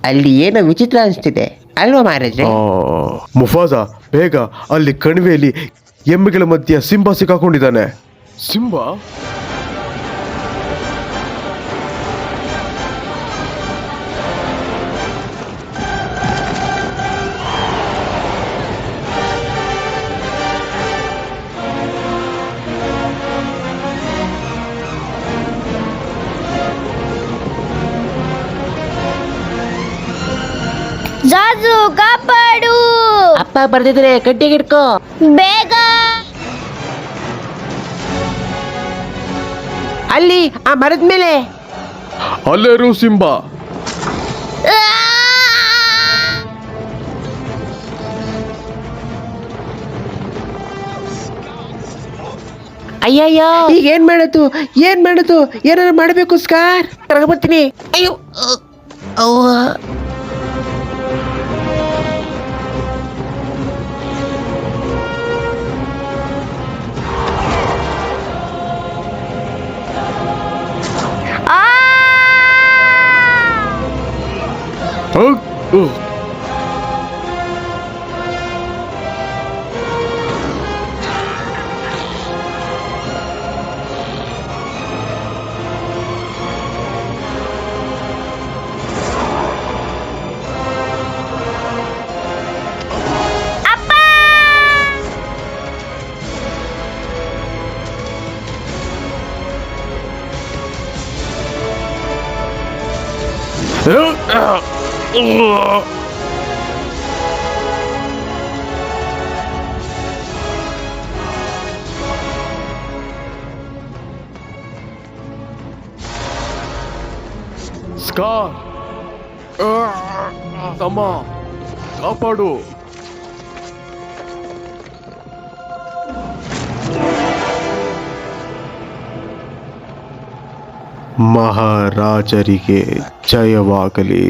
ಅಲ್ಲಿ ಏನೋ ವಿಚಿತ್ರ ಅನಿಸ್ತಿದೆ ಅಲ್ವಾ ಮಹಾರಾಜ್ರೆ? ಮುಫಾಸ, ಬೇಗ ಅಲ್ಲಿ ಕಣಿವೆಯಲ್ಲಿ ಎಮ್ಮೆಗಳ ಮಧ್ಯೆ ಸಿಂಬ ಸಿಕ್ಕಾಕೊಂಡಿದ್ದಾನೆ. ಸಿಂಬ? ಜಾಜು ಕಾಪಾಡು. ಅಪ್ಪ ಬರ್ದಿದ್ರೆ ಕಟ್ಟಿಗೆ ಹಿಡ್ಕೋ ಬೇಗ. ಅಲ್ಲಿ ಆ ಮರದ ಮೇಲೆ. ಅಲ್ಲೇರು ಸಿಂಬ. ಆ! ಅಯ್ಯಯ್ಯೋ, ಈಗ ಏನ್ ಮಾಡೋದು ಏನಾರು ಮಾಡಬೇಕು ಸ್ಕಾರ್. ಬರ್ತೀನಿ. ಅಯ್ಯೋ ಅವ್ವ. ಆ! ಅಪ್ಪ! ಸ್ಕಾರ್, ತಮ್ಮ ಕಾಪಾಡು. ಮಹಾರಾಜರಿಗೆ ಜಯವಾಗಲಿ.